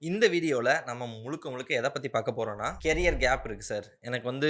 இந்த வீடியோல நம்ம முழுக்க எத பத்தி பார்க்க போறோம்னா, கேரியர் கேப் இருக்கு சார். எனக்கு வந்து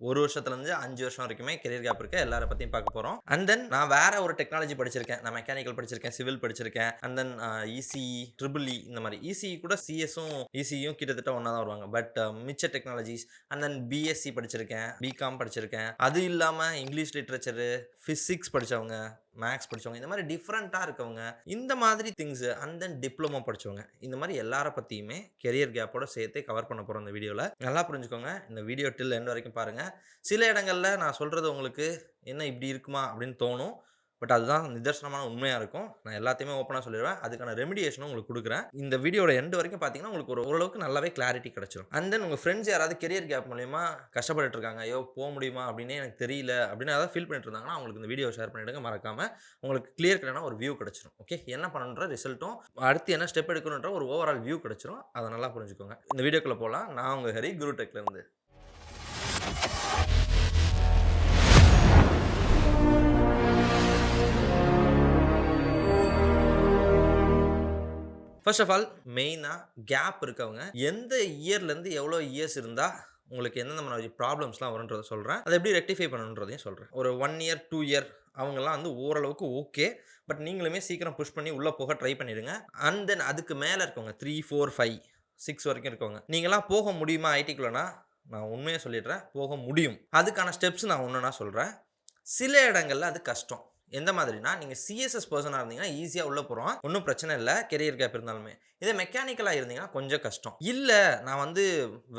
1 வருஷத்துலருந்து 5 வருஷம் வரைக்குமே கேரியர் கேப் இருக்கு. எல்லார பத்தியும் பார்க்க போறோம். அண்ட் தென் நான் வேற ஒரு டெக்னாலஜி படிச்சிருக்கேன். நான் மெக்கானிக்கல் படிச்சிருக்கேன், சிவில் படிச்சிருக்கேன். And then ECE, triple E இந்த மாரி. இசிஇ கூட சிஎஸும், இசிஇயும் கிட்டத்தட்ட ஒண்ணா தான் வருவாங்க. பட் மிச்ச டெக்னாலஜிஸ் அண்ட் தென் பிஎஸ்சி படிச்சிருக்கேன், பிகாம் படிச்சிருக்கேன். அது இல்லாம இங்கிலீஷ் லிட்டரேச்சர், பிசிக்ஸ் படிச்சவங்க, மேத்ஸ் படிச்சவங்க. இந்த மாரி டிஃபரெண்ட்டா இருக்கவங்க. இந்த மாதிரி திங்ஸ் அண்ட் தென் டிப்ளமோ படிச்சவங்க. இந்த மாரி எல்லார பத்தியுமே கரியர் கேப்போட சேர்த்தே கவர் பண்ண போறோம் இந்த வீடியோல. நல்லா புரிஞ்சுக்கோங்க. இந்த வீடியோ டில் எண்ட் வரைக்கும் பாருங்க. சில இடங்கள்ல நான் சொல்றது உங்களுக்கு என்ன இப்படி இருக்குமா அப்படின்னு தோணும். பட் அதுதான் நிதர்சனமான உண்மையா இருக்கும். நான் எல்லாத்தையுமே ஓப்பனா சொல்லிருவேன். அதுக்கான ரெமிடியேஷனும் உங்களுக்கு குடுக்குறேன். இந்த வீடியோட எண்ட் வரைக்கும் பார்த்தீங்கன்னா, உங்களுக்கு ஓரளவுக்கு நல்லாவே கிளாரிட்டி கிடைச்சிரும். அண்ட் தென் உங்க ஃபிரெண்ட்ஸ் யாராவது கரியர் கேப் மூலியமா கஷ்டப்பட்டுட்டு இருக்காங்க. ஐயோ! முடியுமா? அப்படின்னே எனக்கு தெரியல அப்படின்னு ஏதாவது ஃபீல் பண்ணிட்டு இருந்தாங்கன்னா, அவங்களுக்கு இந்த வீடியோவ ஷேர் பண்ணிடுங்க மறக்காம. உங்களுக்கு கிளியர் கட்டான ஒரு வியூ கிடைச்சிரும். ஓகே. என்ன பண்ணணுன்ற ரிசல்ட்டும், அடுத்து என்ன ஸ்டெப் எடுக்கணுன்ற ஒரு ஓவரால் வியூ கிடைச்சிரும். அத நல்லா புரிஞ்சுக்கோங்க. இந்த வீடியோக்குள்ள போலாம். நான் உங்க ஹரி குரு டெக்ல இருந்து. ஃபர்ஸ்ட் ஆஃப் ஆல் மெயினா கேப் இருக்கவங்க எந்த இயர்லேருந்து எவ்வளோ இயர்ஸ் இருந்தா உங்களுக்கு எந்தெந்த மாதிரி ப்ராப்ளம்ஸ்லாம் வரும்ன்றத சொல்றேன். அத எப்படி ரெக்டிஃபை பண்ணணுன்றதையும் சொல்றேன். ஒரு 1 இயர், 2 இயர் அவங்கலாம் வந்து ஓரளவுக்கு ஓகே. பட் நீங்களுமே சீக்கிரம் புஷ் பண்ணி உள்ள போக ட்ரை பண்ணிடுங்க. அண்ட் தென் அதுக்கு மேல இருக்கவங்க 3, 4, 5, 6 வரைக்கும் இருக்கவங்க. நீங்கலாம் போக முடியுமா ஐடிக்குள்ளனா? நான் உண்மைய சொல்லிடுறேன். போக முடியும். அதுக்கான ஸ்டெப்ஸ் நான் ஒன்னொன்னா சொல்றேன். சில இடங்கள்ல அது கஷ்டம். எந்த மாதிரினா, நீங்க சிஎஸ்எஸ் பெர்சனா இருந்தீங்கன்னா, ஈஸியா உள்ள போறோம். ஒண்ணும் பிரச்சனை இல்ல. கேரியர் கேப் இருந்தாலுமே. இதே மெக்கானிக்கலா இருந்தீங்கன்னா, கொஞ்சம் கஷ்டம். இல்ல நான் வந்து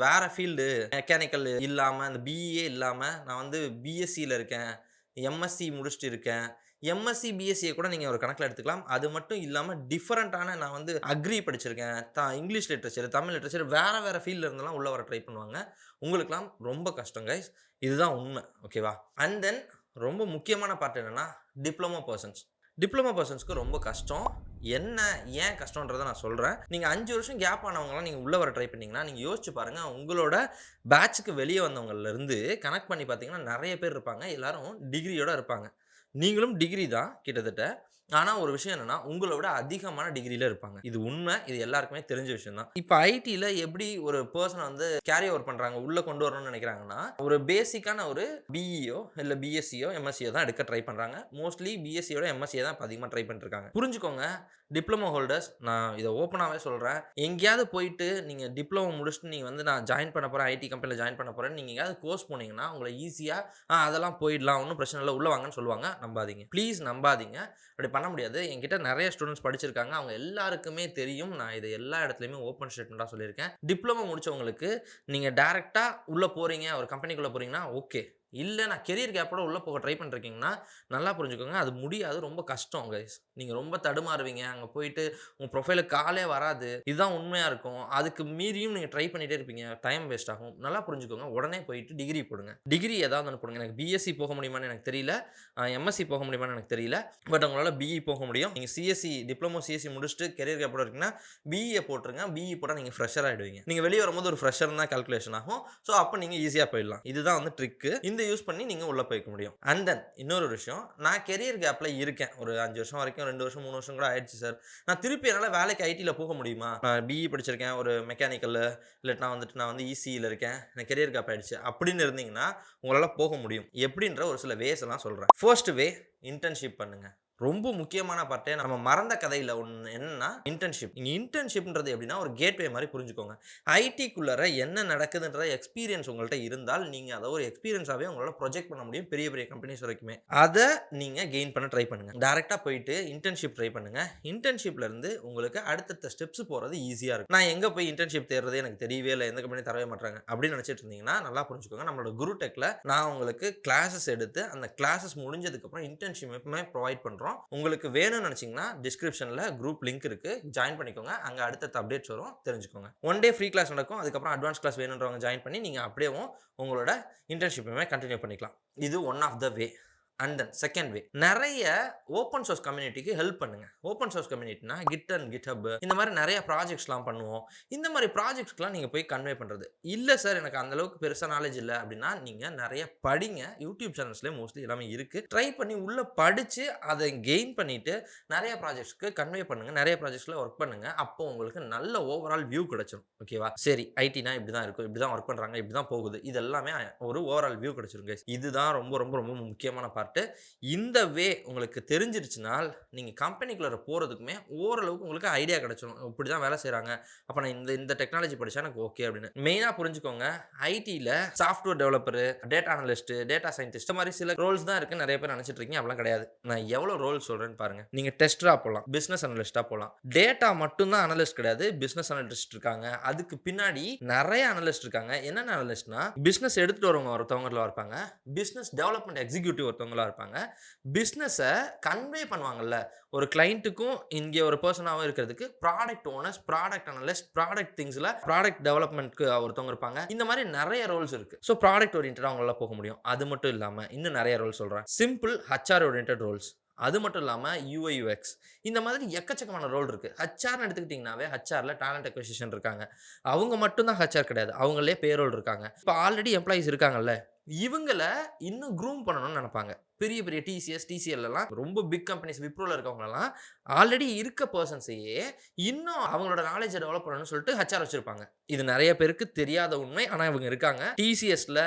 வேற ஃபீல்டு மெக்கானிக்கல் இல்லாம, இந்த பிஇயே இல்லாம, நான் வந்து பிஎஸ்சில இருக்கேன். எம்எஸ்சி முடிச்சுட்டு இருக்கேன். எம்எஸ்சி, பிஎஸ்சிய கூட நீங்க ஒரு கணக்குல எடுத்துக்கலாம். அது மட்டும் இல்லாம டிஃபரண்டான நான் வந்து அக்ரி படிச்சிருக்கேன். இங்கிலீஷ் லிட்டரேச்சர், தமிழ் லிட்டரேச்சர் வேற ஃபீல்ட்ல இருந்தெல்லாம் உள்ள வர ட்ரை பண்ணுவாங்க. உங்களுக்கெல்லாம் ரொம்ப கஷ்டம் கைஸ். இதுதான் உண்மை. ஓகேவா? அண்ட் தென் ரொம்ப முக்கியமான பார்ட் என்னன்னா, டிப்ளமோ பெர்சன்ஸ். டிப்ளமோ பெர்சன்ஸ்க்கு ரொம்ப கஷ்டம். என்ன, ஏன் கஷ்டம்ன்றத நான் சொல்றேன். நீங்க 5 வருஷம் கேப் ஆனவங்கலாம் நீங்க உள்ள வர ட்ரை பண்ணீங்கன்னா, நீங்க யோசிச்சு பாருங்க. உங்களோட பேட்ச்‌க்கு வெளிய வந்தவங்கள்ல இருந்து கனெக்ட் பண்ணி பார்த்தீங்கன்னா, நெறைய பேர் இருப்பாங்க. எல்லாரும் டிகிரியோட இருப்பாங்க. நீங்களும் டிகிரி தான் கிட்டத்தட்ட. ஆனா ஒரு விஷயம் என்னன்னா, உங்கள விட அதிகமான டிகிரில இருப்பாங்க. இது உண்ம. இது எல்லாருக்குமே தெரிஞ்ச விஷயம் தான். இப்ப ஐடில எப்படி ஒரு பெர்சன வந்து கேரி ஓவர் பண்றாங்க, உள்ள கொண்டு வரணும்னு நெனைக்கிறாங்கன்னா, ஒரு பேசிக்கான ஒரு பிஇயோ, இல்ல பிஎஸ்சியோ, எம்எஸ்சியோ தான் எடுக்க ட்ரை பண்றாங்க. மோஸ்ட்லி பிஎஸ்சியோட எம்எஸ்சிய தான் இப்ப அதிகமா ட்ரை பண்ணிட்டு இருக்காங்க. புரிஞ்சுக்கோங்க. டிப்ளமோ ஹோல்டர்ஸ் நான் இத ஓப்பனாவே சொல்றேன். எங்கேயாவது போயிட்டு நீங்க டிப்ளமோ முடிச்சுட்டு நீங்க வந்து நான் ஜாயின் பண்ண போறேன், ஐடி கம்பெனில ஜாயின் பண்ண போறேன்னு நீங்க எங்கேயாவது கோர்ஸ் போனீங்கன்னா, உங்கள ஈஸியா அதெல்லாம் போயிடலாம். ஒண்ணும் பிரச்சனை இல்ல. உள்ள வாங்கன்னு சொல்லுவாங்க. நம்பாதீங்க. ப்ளீஸ் நம்பாதீங்க. அப்படி பண்ண முடியாது. என்கிட்ட நெறைய ஸ்டூடண்ட்ஸ் படிச்சிருக்காங்க. அவங்க எல்லாருக்குமே தெரியும். நான் இத எல்லா இடத்துலயுமே ஓப்பன் ஸ்டேட்மென்ட்டா சொல்லியிருக்கேன். டிப்ளமோ முடிச்சவங்களுக்கு நீங்க டைரக்ட்டா உள்ள போறீங்க, ஒரு கம்பெனிக்குள்ள போறீங்கன்னா ஓகே. இல்ல நான் கரியர் கேப்போட உள்ள போக ட்ரை பண்ணிருக்கீங்கன்னா, நல்லா புரிஞ்சுக்கோங்க. அது முடியாது. ரொம்ப கஷ்டம் கைஸ். நீங்க ரொம்ப தடுமாறுவீங்க. அங்க போயிட்டு உங்க ப்ரொஃபைல்‌ல காலே வராது. இதுதான் உண்மையா இருக்கும். அதுக்கு மீறியும் நீங்க ட்ரை பண்ணிட்டே இருப்பீங்க. டைம் வேஸ்ட் ஆகும். நல்லா புரிஞ்சுக்கோங்க. உடனே போயிட்டு டிகிரி போடுங்க. டிகிரி ஏதாவது ஒண்ணு போடுங்க. எனக்கு பிஎஸ்சி போக முடியுமான்னு எனக்கு தெரியல. எம்எஸ்சி போக முடியுமான்னு எனக்கு தெரியல. பட் உங்களால பிஇ போக முடியும். நீங்க சிஎஸ்சி டிப்ளமோ சிஎஸ்சி முடிச்சுட்டு கரியர் கேப்போட இருக்கீங்கன்னா, பிஇய போட்டுருங்க. பிஇ போட்டா நீங்க ஃப்ரெஷர் ஆயிடுவீங்க. நீங்க வெளிய வரும்போது ஒரு ஃப்ரெஷர்ன்னு தான் கால்குலேஷன் ஆகும். ஸோ அப்ப நீங்க ஈஸியா போயிடலாம். இதுதான் வந்து ட்ரிக்கு. இந்த யூஸ் பண்ணி நீங்க உள்ள போய்க்க முடியும். அண்ட் தென் இன்னொரு விஷயம், நான் கரியர் கேப்ல இருக்கேன். ஒரு 5 வருஷம் வரைக்கும் 2 வருஷம், 3 வருஷம் கூட ஆயிடுச்சு சார். நான் திருப்பி என்னால வேலைக்கு ஐடில போக முடியுமா? நான் பிஇ படிச்சிருக்கேன். ஒரு மெக்கானிக்கல்ல இல்லாட்டினா வந்துட்டு நான் வந்து இசிஇல இருக்கேன். எனக்கு கரியர் கேப் ஆயிடுச்சு. அப்படின்னு இருந்தீங்கன்னா, உங்களால போக முடியும். எப்படின்ற ஒரு சில வேஸ் எல்லாம் சொல்றேன். ஃபர்ஸ்ட் வே இன்டர்ன்ஷிப் பண்ணுங்க. ரொம்ப முக்கியமான பார்ட்டே நம்ம மறந்த கதையில ஒண்ணு என்னன்னா, இன்டர்ன்ஷிப். நீங்க இன்டர்ன்ஷிப்ன்றது எப்படின்னா, ஒரு கேட்வே மாரி புரிஞ்சுக்கோங்க. ஐடிக்குள்ளார என்ன நடக்குதுன்ற எக்ஸ்பீரியன்ஸ் உங்கள்ட்ட இருந்தால், நீங்க அத ஒரு எக்ஸ்பீரியன்ஸாவே உங்களால ப்ரொஜெக்ட் பண்ண முடியும். பெரிய பெரிய கம்பெனிஸ் வரைக்குமே. அத நீங்க கெயின் பண்ண ட்ரை பண்ணுங்க. டைரக்ட்டா போயிட்டு இன்டர்ன்ஷிப் ட்ரை பண்ணுங்க. இன்டர்ன்ஷிப்ல இருந்து உங்களுக்கு அடுத்தடுத்த ஸ்டெப்ஸ் போறது ஈஸியா இருக்கும். நான் எங்க போய் இன்டர்ன்ஷிப் தேடுறது எனக்கு தெரியவே இல்ல. எந்த கம்பெனியும் தரவே மாட்றாங்க. அப்படின்னு நினைச்சிட்டு இருந்தீங்கன்னா, நல்லா புரிஞ்சுக்கோங்க. நம்மளோட குரு டெக்ல நான் உங்களுக்கு கிளாஸஸ் எடுத்து, அந்த கிளாஸஸ் முடிஞ்சதுக்கு அப்புறம் இன்டர்ன்ஷிப் எப்பவுமே ப்ரொவைட் பண்றோம். உங்களுக்கு வேணும்னு நினைச்சீங்கன்னா, டிஸ்கிரிப்ஷன்ல குரூப் லிங்க் இருக்கு. ஜாயின் பண்ணிக்கோங்க. அங்க அடுத்தடுத்த அப்டேட்ஸ் வரும். தெரிஞ்சுக்கோங்க. 1 டே ஃப்ரீ கிளாஸ் நடக்கும். அதுக்கப்புறம் அட்வான்ஸ் கிளாஸ் வேணும்ன்றவங்க ஜாயின் பண்ணி, நீங்க அப்படியேவும் உங்களோட இன்டர்ன்ஷிப்புமே கன்டின்யூ பண்ணிக்கலாம். இது one of the way. And then second way, நெறைய ஓப்பன் சோர்ஸ் கம்யூனிட்டிக்கு ஹெல்ப் பண்ணுங்க. ஓப்பன் சோர்ஸ் கம்யூனிட்டினா Git அண்ட் GitHub இந்த மாரி நெறைய ப்ராஜெக்ட்ஸ்லாம் பண்ணுவோம். இந்த மாரி ப்ராஜெக்ட்ஸ்க்குலாம் நீங்க போய் கன்வே பண்றது. இல்ல சார் எனக்கு அந்த அளவுக்கு பெருசா நாலேட்ஜ் இல்ல அப்டின்னா, நீங்க நெறைய படிங்க. யூடியூப் சேனல்ஸ்லயே மோஸ்ட்லி எல்லாமே இருக்கு. ட்ரை பண்ணி உள்ள படிச்சு அத கெயின் பண்ணிட்டு நெறைய ப்ராஜெக்ட்ஸ்க்கு கன்வே பண்ணுங்க. நெறைய ப்ராஜெக்ட்ஸ்ல வொர்க் பண்ணுங்க. அப்போ உங்களுக்கு நல்ல ஓவரால் வியூ கிடைச்சிரும். ஓகேவா? சரி ஐடினா இப்டி தான் இருக்கும். இப்டி தான் வொர்க் பண்றாங்க. இப்டி தான் போகுது. இது எல்லாமே ஒரு ஓவரால் வியூ கிடைச்சிரும் கைஸ். இதுதான் ரொம்ப ரொம்ப ரொம்ப முக்கியமான பார்ட். இந்த வே உங்களுக்கு தெரிஞ்சிருச்சுனால், நீங்க கம்பெனிக்குள்ள போறதுக்குமே ஓரளவுக்கு உங்களுக்கு ஐடியா கிடைச்சிரும். இப்படிதான் வேலை செய்றாங்க. அப்ப நான் இந்த டெக்னாலஜி படிச்சா எனக்கு ஓகே அப்படின்னு. மெயினா புரிஞ்சுக்கோங்க. ஐடில software developer, data analyst, data scientist மாரி சில ரோல்ஸ் தான் இருக்குன்னு நெறைய பேர் நினைச்சிட்டு இருக்கீங்க. அப்படிலாம் கிடையாது. நான் எவ்வளவு ரோல் சொல்றேன்னு பாருங்க. நீங்க டெஸ்டரா போலாம். பிசினஸ் அனலிஸ்ட்டா போலாம். டேட்டா மட்டும் தான் அனலிஸ்ட் கிடையாது. பிசினஸ் அனலிஸ்ட் இருக்காங்க. அதுக்கு பின்னாடி நெறைய அனலிஸ்ட் இருக்காங்க. என்னென்ன அனலிஸ்ட்னா, பிசினஸ் எடுத்துட்டு வரவங்க ஒருத்தவங்களா இருப்பாங்க. பிசினஸ் டெவலப்மென்ட் எக்ஸிக்யூட்டிவ் ஒருத்தவங்களா இருப்பாங்க. பிசினஸ கன்வே பண்ணுவாங்கல்ல. ஒரு கிளையன்ட்டுக்கும் இங்க ஒரு பெர்சனாவும் இருக்கிறதுக்கு product owners, product analyst, product திங்ஸ்ல ப்ராடக்ட் டெவலப்மென்ட்க்கு ஒருத்தவங்க இருப்பாங்க. இந்த மாரி நெறைய ரோல்ஸ் இருக்கு. சோ ப்ராடக்ட் ஓரியன்டடா அவங்களால போக முடியும். அது மட்டும் இல்லாம இன்னும் நெறைய ரோல் சொல்றேன். Simple HR oriented roles. அது மட்டும் இல்லாம யுஐ, யுஎக்ஸ் இந்த மாதிரி எக்கச்சக்கமான ரோல் இருக்கு. ஹெச்ஆர்ன்னு எடுத்துக்கிட்டீங்கனாவே ஹெச்ஆர்ல டாலன்ட் அக்விசிஷன் இருக்காங்க. அவங்க மட்டும் தான் ஹெச்ஆர் கிடையாது. அவங்களே பேரோல் இருக்காங்க. இப்ப ஆல்ரெடி எம்ப்ளாயீஸ் இருக்காங்கல்ல. இவங்கள இன்னும் க்ரூம் பண்ணணும்னு நெனைப்பாங்க. பெரிய பெரிய டிசிஎஸ், டிசிஎல் எல்லாம் ரொம்ப பிக் கம்பெனிஸ் விப்ரோல இருக்கவங்கலாம் ஆல்ரெடி இருக்க பெர்சன்ஸையே இன்னும் அவங்களோட நாலேட்ஜ டெவலப் பண்ணணும்னு சொல்லிட்டு ஹெச்ஆர் வச்சிருப்பாங்க. இது நெறைய பேருக்கு தெரியாத உண்மை. ஆனா இவங்க இருக்காங்க. டிசிஎஸ்ல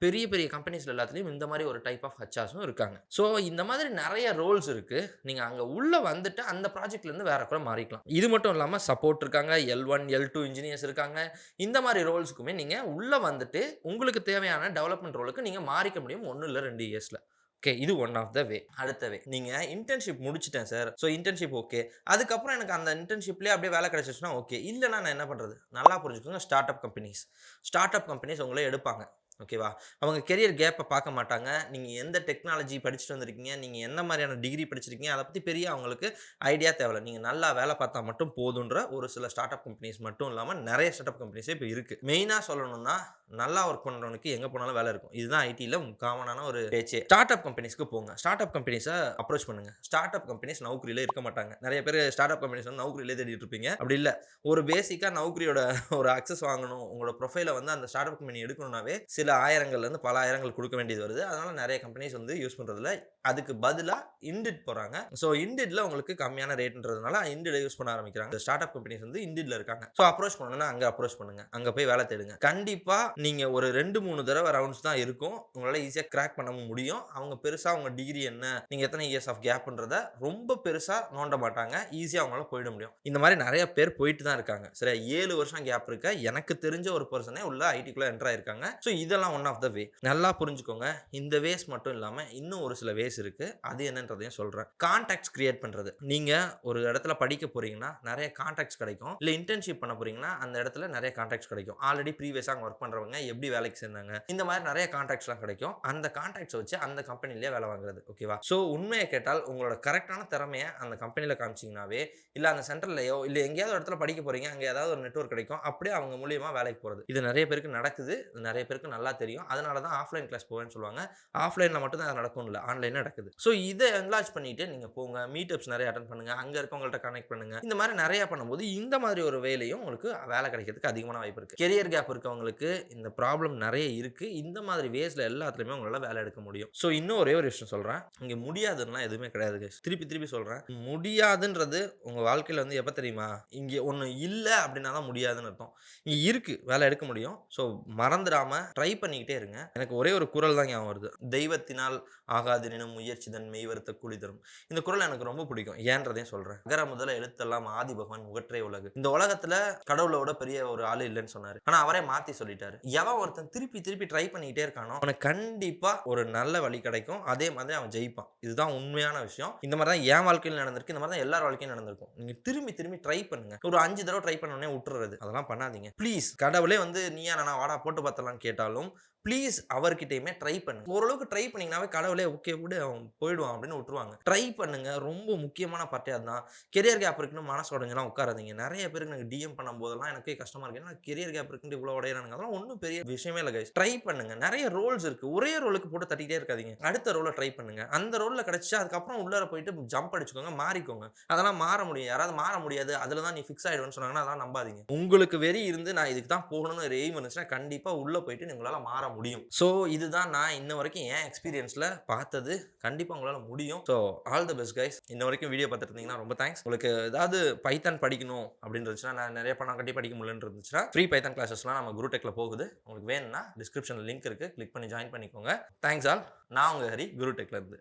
பெரிய பெரிய கம்பெனிஸ்ல எல்லாத்துலயும் இந்த மாரி ஒரு டைப் ஆஃப் ஹெச்ஆர்ஸும் இருக்காங்க. சோ இந்த மாதிரி நெறைய ரோல்ஸ் இருக்கு. நீங்க அங்க உள்ள வந்துட்டு அந்த ப்ராஜெக்ட்ல இருந்து வேற கூட மாறிக்கலாம். இது மட்டும் இல்லாம சப்போர்ட் இருக்காங்க. எல்1, எல்2 இன்ஜினியர்ஸ் இருக்காங்க. இந்த மாரி ரோல்ஸ்க்குமே நீங்க உள்ள வந்துட்டு உங்களுக்கு தேவையான டெவலப்மென்ட் ரோலுக்கு நீங்க மாறிக்க முடியும் 1 இல்ல 2 இயர்ஸ்ல. ஓகே. இது ஒன் ஆஃப் த வே. அடுத்த வே. நீங்க இன்டர்ன்ஷிப் முடிச்சுட்டேன் சார். So internship okay. அதுக்கப்புறம் எனக்கு அந்த இன்டர்ன்ஷிப்லயே அப்படியே வேலை கிடைச்சிருச்சுனா ஓகே. இல்லன்னா நான் என்ன பண்றது? நல்லா புரிஞ்சுக்கோங்க. Start up companies. Start up companies உங்கள எடுப்பாங்க. ஓகேவா? அவங்க கரியர் கேப்ப பார்க்க மாட்டாங்க. நீங்க எந்த டெக்னாலஜி படிச்சுட்டு வந்திருக்கீங்க, நீங்க எந்த மாரியான டிகிரி படிச்சிருக்கீங்க, அத பத்தி பெரிய அவங்களுக்கு ஐடியா தேவையில்ல. நீங்க நல்லா வேலை பார்த்தா மட்டும் போதுன்ற ஒரு சில ஸ்டார்ட் அப் கம்பெனிஸ் மட்டும் இல்லாம நெறைய ஸ்டார்ட் அப் கம்பெனிஸே இப்ப இருக்கு. மெயினா சொல்லணும்னா நல்லா வொர்க் பண்றவனுக்கு எங்க போனாலும் வேலை இருக்கும். இதுதான் ஐடில காமனான ஒரு பேச்சே. ஸ்டார்ட் அப் கம்பெனிஸ்க்கு போங்க. ஸ்டார்ட் அப் கம்பெனிஸ அப்ரோச் பண்ணுங்க. ஸ்டார்ட் அப் கம்பெனிஸ் நௌக்கரியில இருக்க மாட்டாங்க. நெறைய பேரு ஸ்டார்ட் அப் கம்பெனிஸ் வந்து நௌக்கரியிலே தேடிட்டு இருப்பீங்க. அப்படி இல்ல. ஒரு பேசிக்கா நௌக்கரியோட ஒரு அக்சஸ் வாங்கணும். உங்களோட ப்ரொஃபைல வந்து அந்த ஸ்டார்ட் அப் கம்பெனி எடுக்கணும்னாவே சில ஆயிரங்கள்ல இருந்து பல ஆயிரங்கள் குடுக்க வேண்டியது வருது. அதனால நெறைய கம்பெனிஸ் வந்து யூஸ் பண்றதில்ல. அதுக்கு பதிலா Indeed போறாங்க. சோ Indeedல உங்களுக்கு கம்மியான ரேட்ன்றதுனால Indeed யூஸ் பண்ண ஆரம்பிக்கிறாங்க. ஸ்டார்ட் அப் கம்பெனிஸ் வந்து Indeedல இருக்காங்க. சோ அப்ரோச் பண்ணனும்னா அங்க அப்ரோச் பண்ணுங்க. அங்க போய் வேலை தேடுங்க. கண்டிப்பா நீங்க ஒரு 2, 3 தடவ ரவுண்ட்ஸ் தான் இருக்கும். உங்களால ஈஸியா கிராக் பண்ண முடியும். அவங்க பெருசா உங்க டிகிரி என்ன, நீங்க எத்தனை இயர்ஸ் ஆஃப் கேப்ன்றத ரொம்ப பெருசா நோண்ட மாட்டாங்க. ஈஸியா அவங்களால போயிட முடியும். இந்த மாரி நெறைய பேர் போயிட்டு தான் இருக்காங்க. சரியா? 7 வருஷம் கேப் இருக்க எனக்கு தெரிஞ்ச ஒரு பெர்சனே உள்ள ஐடிக்குள்ள என்டர் ஆயிருக்காங்க. சோ இதெல்லாம் ஒன் ஆஃப் த வே. நல்லா புரிஞ்சுக்கோங்க. இந்த வேஸ் மட்டும் இல்லாம இன்னும் ஒரு சில வேஸ் இருக்கு. அது என்னன்றதையும் சொல்றேன். கான்டாக்ட்ஸ் கிரியேட் பண்றது. நீங்க ஒரு இடத்துல படிக்க போறீங்கன்னா நெறைய கான்டாக்ட்ஸ் கிடைக்கும். இல்ல இன்டர்ன்ஷிப் பண்ண போறீங்கன்னா அந்த இடத்துல நெறைய கான்டாக்ட்ஸ் கிடைக்கும். ஆல்ரெடி ப்ரீவியஸா அங்க வொர்க் பண்றவங்க எப்படி வேலைக்கு சேர்ந்தாங்க. இந்த மாரி நெறைய கான்டாக்ட்ஸ்லாம் கிடைக்கும். அந்த கான்டாக்ட்ஸ வச்சு அந்த கம்பெனிலயே வேலை வாங்குறது. ஓகேவா? சோ உண்மைய கேட்டால் உங்களோட கரெக்ட்டான திறமைய அந்த கம்பெனில காமிச்சீங்கனாவே, இல்ல அந்த சென்டர்லயோ இல்ல எங்கேயாவது ஒரு இடத்துல படிக்க போறீங்க. அங்க ஏதாவது ஒரு நெட்வொர்க் கிடைக்கும். அப்படியே அவங்க மூலியமா வேலைக்கு போறது. இது நெறைய பேருக்கு நடக்குது. நெறைய பேருக்கு நல்லா தெரியும். அதனால தான் ஆஃப்லைன் கிளாஸ் போவேன்னு சொல்லுவாங்க. ஆஃப்லைன்ல மட்டும் தான் அது நடக்கும்னு இல்ல. ஆன்லைன்ல நடக்குது. சோ இத என்லார்ஜ் பண்ணிட்டு நீங்க போங்க. மீட்டப்ஸ் நெறைய அட்டெண்ட் பண்ணுங்க. அங்க இருக்கவங்கள்ட்ட கனெக்ட் பண்ணுங்க. இந்த மாரி நெறைய பண்ணும்போது இந்த மாதிரி ஒரு வேலையும் உங்களுக்கு வேலை கிடைக்கிறதுக்கு அதிகமான வாய்ப்பு இருக்கு. கரியர் கேப் இருக்கவங்களுக்கு இந்த ப்ராப்ளம் நெறைய இருக்கு. இந்த மாதிரி வேஸ்ல எல்லாத்துலயுமே உங்களால வேலை எடுக்க முடியும். சோ இன்னும் ஒரே ஒரு விஷயம் சொல்றேன். இங்க முடியாதுன்னுலாம் எதுவுமே கிடையாது கைஸ். திருப்பி திருப்பி சொல்றேன். முடியாதுன்றது உங்க வாழ்க்கையில வந்து எப்ப தெரியுமா? இங்க ஒண்ணு இல்ல அப்படின்னா தான் முடியாதுன்னு அர்த்தம். இங்க இருக்கு. வேலை எடுக்க முடியும். சோ மறந்துடாம ட்ரை பண்ணிக்கிட்டே இருங்க. எனக்கு ஒரே ஒரு குறள் தான் ஞாபகம் வருது. தெய்வத்தினால் ஆகாதெனினும் முயற்சி தன் மெய்வருத்த கூலி தரும். இந்த குறள் எனக்கு ரொம்ப பிடிக்கும். ஏன்றதையும் சொல்றேன். அகர முதல எழுத்தெல்லாம் ஆதி பகவான் முகற்றே உலகு. இந்த உலகத்துல கடவுளோட பெரிய ஒரு ஆளு இல்லன்னு சொன்னாரு. ஆனா அவரே மாத்தி சொல்லிட்டாரு. எவன் ஒருத்தன் திருப்பி திருப்பி ட்ரை பண்ணிக்கிட்டே இருக்கானோ அவனுக்கு கண்டிப்பா ஒரு நல்ல வழி கிடைக்கும். அதே மாதிரி அவன் ஜெயிப்பான். இதுதான் உண்மையான விஷயம். இந்த மாதிரி தான் என் வாழ்க்கையில நடந்திருக்கு. இந்த மாதிரி தான் எல்லார் வாழ்க்கையிலும் நடந்திருக்கும். நீங்க திரும்பி திரும்பி ட்ரை பண்ணுங்க. ஒரு 5 தடவ ட்ரை பண்ண உடனே விட்டுறது. அதெல்லாம் பண்ணாதீங்க. ப்ளீஸ் கடவுளே வந்து நீயா நானா வாடா போட்டு பார்த்தரலாம்னு கேட்டாலும் ப்ளீஸ் அவர்கிட்டயுமே ட்ரை பண்ணுங்க. ஓரளவுக்கு ட்ரை பண்ணீங்கன்னாவே கடவுளே ஓகே விடு அவன் போயிடுவான் அப்படின்னு விட்டுருவாங்க. ட்ரை பண்ணுங்க. ரொம்ப முக்கியமான பார்ட்டே அதான். கெரியர் கேப் இருக்குன்னு மனசு உடைஞ்செல்லாம் உட்காராதீங்க. நெறைய பேருக்கு எனக்கு டிஎம் பண்ணும்போதெல்லாம் எனக்கே கஷ்டமா இருக்கு. ஏன்னா கெரியர் கேப் இருக்குன்ட்டு இவ்வளோ உடையறானுங்க. அதெல்லாம் ஒண்ணும் பெரிய விஷயமே இல்ல கைஸ். ட்ரை பண்ணுங்க. நெறைய ரோல்ஸ் இருக்கு. ஒரே ரோலுக்கு போட்டு தட்டிட்டே இருக்காதீங்க. அடுத்த ரோல ட்ரை பண்ணுங்க. அந்த ரோல்ல கிடைச்சுச்சா அதுக்கப்புறம் உள்ளார போயிட்டு ஜம்ப் அடிச்சுக்கோங்க, மாறிக்கோங்க. அதெல்லாம் மாற முடியும். யாராவது மாற முடியாது. அதுல தான் நீ ஃபிக்ஸ் ஆயிடுவேன்னு சொன்னாங்கன்னா, அதெல்லாம் நம்பாதீங்க. உங்களுக்கு வெறி இருந்து நான் இதுக்கு தான் போகணும்னு ஒரு எய்ம் இருந்துச்சுன்னா, கண்டிப்பா உள்ள போயிட்டு உங்களால மாற முடியும். ஸோ இதுதான் நான் இன்ன வரைக்கும் என் எக்ஸ்பீரியன்ஸ்ல பார்த்தது. கண்டிப்பா உங்களால முடியும். So all the best guys. இன்ன வரைக்கும் வீடியோ பார்த்துட்டு இருந்தீங்கன்னா ரொம்ப தேங்க்ஸ். உங்களுக்கு ஏதாவது பைத்தான் படிக்கணும் அப்படின்னு இருந்துச்சுன்னா, நான் நிறைய பணம் கட்டி படிக்க முடியலன்னு இருந்துச்சுன்னா, ஃப்ரீ பைத்தான் கிளாஸஸ்லாம் நம்ம குருடெக்ல போகுது. உங்களுக்கு வேணும்னா டிஸ்கிரிப்ஷன்ல லிங்க் இருக்கு. கிளிக் பண்ணி ஜாயின் பண்ணிக்கோங்க. Thanks all. நான் உங்க ஹரி குருடெக்ல இருந்து.